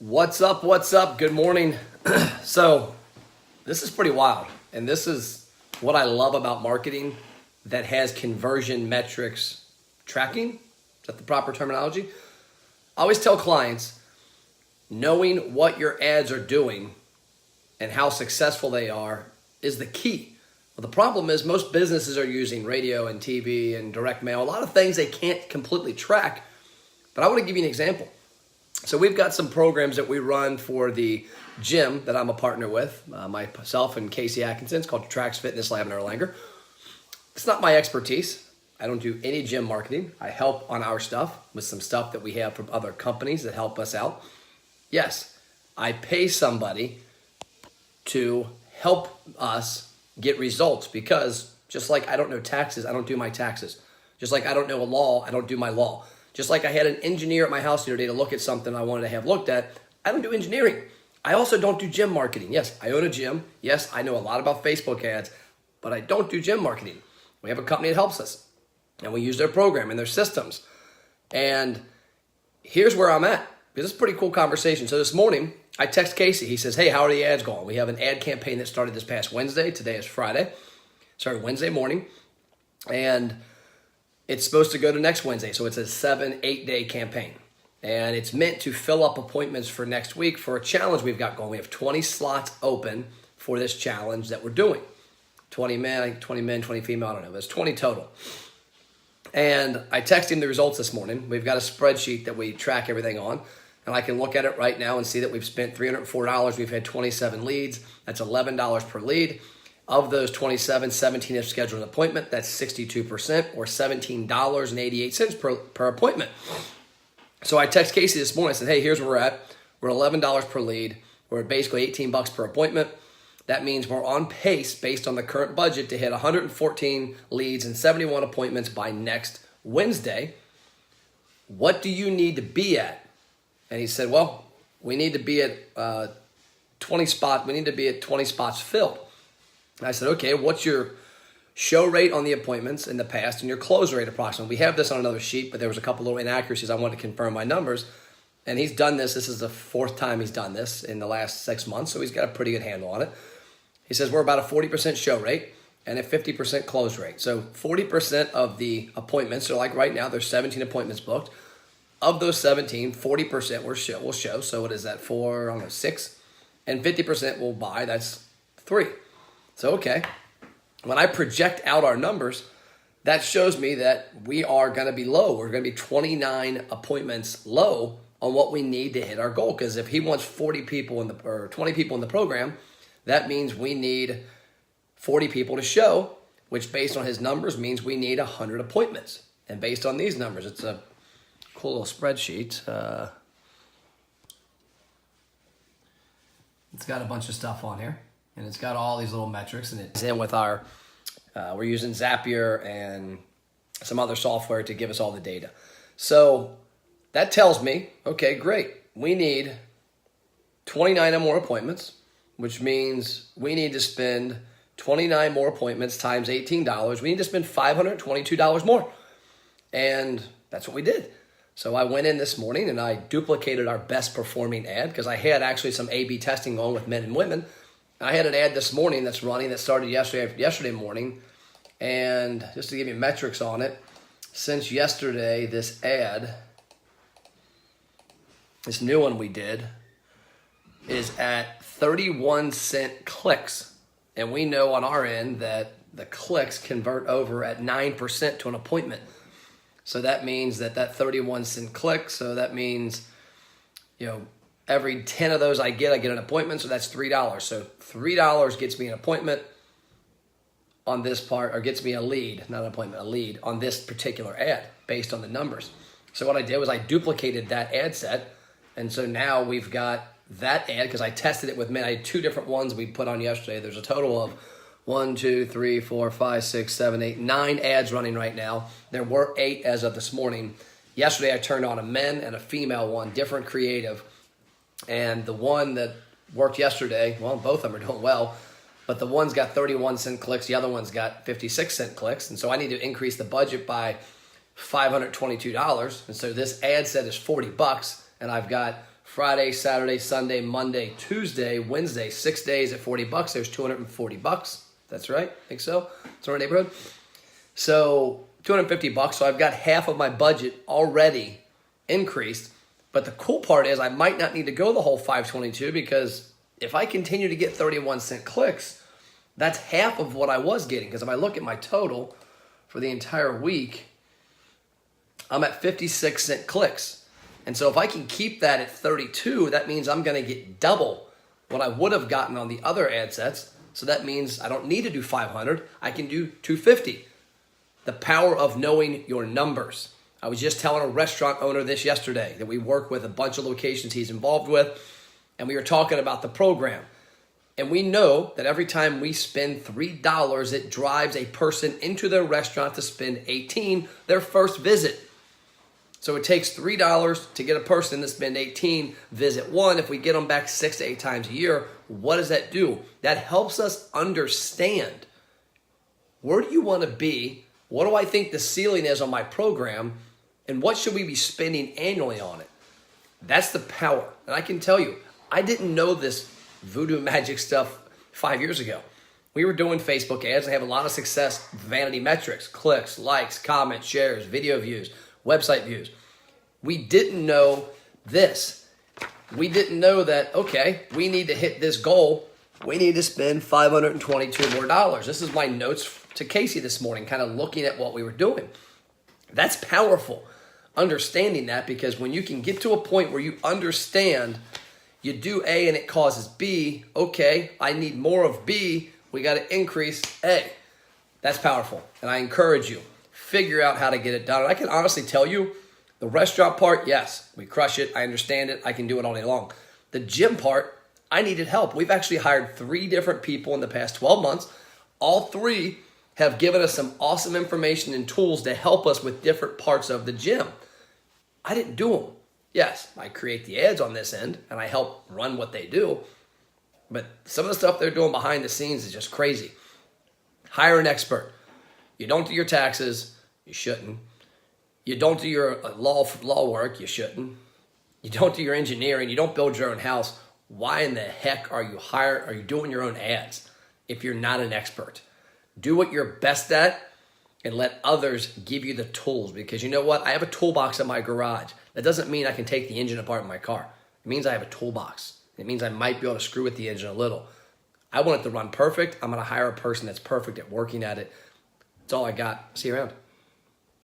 What's up? What's up? Good morning. So this is pretty wild. And this is what I love about marketing that has conversion metrics tracking. Is that the proper terminology? I always tell clients, knowing what your ads are doing and how successful they are is the key. Well, the problem is most businesses are using radio and TV and direct mail, a lot of things they can't completely track. But I want to give you an example. So we've got some programs that we run for the gym that I'm a partner with, myself and Casey Atkinson. It's called Tracks Fitness Lab in Erlanger. It's not my expertise. I don't do any gym marketing. I help on our stuff with some stuff that we have from other companies that help us out. Yes, I pay somebody to help us get results because just like I don't know taxes, I don't do my taxes. Just like I don't know a law, I don't do my law. Just like I had an engineer at my house the other day to look at something I wanted to have looked at, I don't do engineering. I also don't do gym marketing. Yes, I own a gym. Yes, I know a lot about Facebook ads, but I don't do gym marketing. We have a company that helps us, and we use their program and their systems. And here's where I'm at. This is a pretty cool conversation. So this morning, I text Casey. He says, hey, how are the ads going? We have an ad campaign that started this past Wednesday. Today is Friday. Sorry, Wednesday morning. And it's supposed to go to next Wednesday. So it's a 7-8 day campaign. And it's meant to fill up appointments for next week for a challenge we've got going. We have 20 slots open for this challenge that we're doing. 20 men, 20 female, I don't know. But it's 20 total. And I texted him the results this morning. We've got a spreadsheet that we track everything on. And I can look at it right now and see that we've spent $304. We've had 27 leads. That's $11 per lead. Of those 27, 17 have scheduled an appointment. That's 62% or $17.88 per appointment. So I text Casey this morning. I said, hey, here's where we're at. We're $11 per lead. We're at basically $18 per appointment. That means we're on pace based on the current budget to hit 114 leads and 71 appointments by next Wednesday. What do you need to be at? And he said, well, we need to be at 20 spots. We need to be at 20 spots filled. And I said, okay, what's your show rate on the appointments in the past and your close rate approximately? We have this on another sheet, but there was a couple little inaccuracies. I wanted to confirm my numbers. And he's done this. This is the fourth time he's done this in the last 6 months, so he's got a pretty good handle on it. He says we're about a 40% show rate and a 50% close rate. So 40% of the appointments, so like right now, there's 17 appointments booked. Of those 17, 40% will show. So what is that? 4, I don't know, 6. And 50% will buy. That's 3. So, okay, when I project out our numbers, that shows me that we are going to be low. We're going to be 29 appointments low on what we need to hit our goal. Because if he wants 40 people or 20 people in the program, that means we need 40 people to show, which based on his numbers means we need 100 appointments. And based on these numbers, it's a cool little spreadsheet. It's got a bunch of stuff on here. And it's got all these little metrics, and it's in with our, we're using Zapier and some other software to give us all the data. So that tells me, okay, great. We need 29 more appointments, which means we need to spend 29 more appointments times $18. We need to spend $522 more. And that's what we did. So I went in this morning and I duplicated our best performing ad because I had actually some A/B testing going with men and women. I had an ad this morning that's running that started yesterday morning. And just to give you metrics on it, since yesterday, this ad, this new one we did, is at 31-cent clicks. And we know on our end that the clicks convert over at 9% to an appointment. So that means that 31-cent click, so that means, every 10 of those I get an appointment, so that's $3. So $3 gets me an appointment on this part, or gets me a lead, not an appointment, a lead on this particular ad based on the numbers. So what I did was I duplicated that ad set, and so now we've got that ad, because I tested it with men. I had 2 different ones we put on yesterday. There's a total of 1, 2, 3, 4, 5, 6, 7, 8, 9 ads running right now. There were 8 as of this morning. Yesterday I turned on a men and a female one, different creative. And the one that worked yesterday, well, both of them are doing well, but the one's got 31-cent clicks, the other one's got 56-cent clicks. And so I need to increase the budget by $522. And so this ad set is $40, and I've got Friday, Saturday, Sunday, Monday, Tuesday, Wednesday, 6 days at $40. There's $240. That's right. I think so. It's in our neighborhood. So $250. So I've got half of my budget already increased. But the cool part is I might not need to go the whole 522 because if I continue to get 31-cent clicks, that's half of what I was getting. Because if I look at my total for the entire week, I'm at 56-cent clicks. And so if I can keep that at 32, that means I'm going to get double what I would have gotten on the other ad sets. So that means I don't need to do 500. I can do 250. The power of knowing your numbers. I was just telling a restaurant owner this yesterday that we work with a bunch of locations he's involved with, and we were talking about the program. And we know that every time we spend $3, it drives a person into their restaurant to spend $18 their first visit. So it takes $3 to get a person to spend $18 visit one. If we get them back 6 to 8 times a year, what does that do? That helps us understand, where do you want to be? What do I think the ceiling is on my program? And what should we be spending annually on it? That's the power. And I can tell you, I didn't know this voodoo magic stuff 5 years ago. We were doing Facebook ads and have a lot of success, vanity metrics, clicks, likes, comments, shares, video views, website views. We didn't know this. We didn't know that, okay, we need to hit this goal. We need to spend $522 more. This is my notes to Casey this morning, kind of looking at what we were doing. That's powerful, understanding that, because when you can get to a point where you understand you do A and it causes B, okay, I need more of B, we got to increase A. That's powerful, and I encourage you, figure out how to get it done. And I can honestly tell you, the restaurant part, yes, we crush it, I understand it, I can do it all day long. The gym part, I needed help. We've actually hired 3 different people in the past 12 months. All 3 have given us some awesome information and tools to help us with different parts of the gym. I didn't do them. Yes, I create the ads on this end and I help run what they do, but some of the stuff they're doing behind the scenes is just crazy. Hire an expert. You don't do your taxes, you shouldn't. You don't do your law work, you shouldn't. You don't do your engineering, you don't build your own house. Why in the heck are you doing your own ads if you're not an expert? Do what you're best at and let others give you the tools, because you know what? I have a toolbox in my garage. That doesn't mean I can take the engine apart in my car. It means I have a toolbox. It means I might be able to screw with the engine a little. I want it to run perfect. I'm going to hire a person that's perfect at working at it. That's all I got. See you around.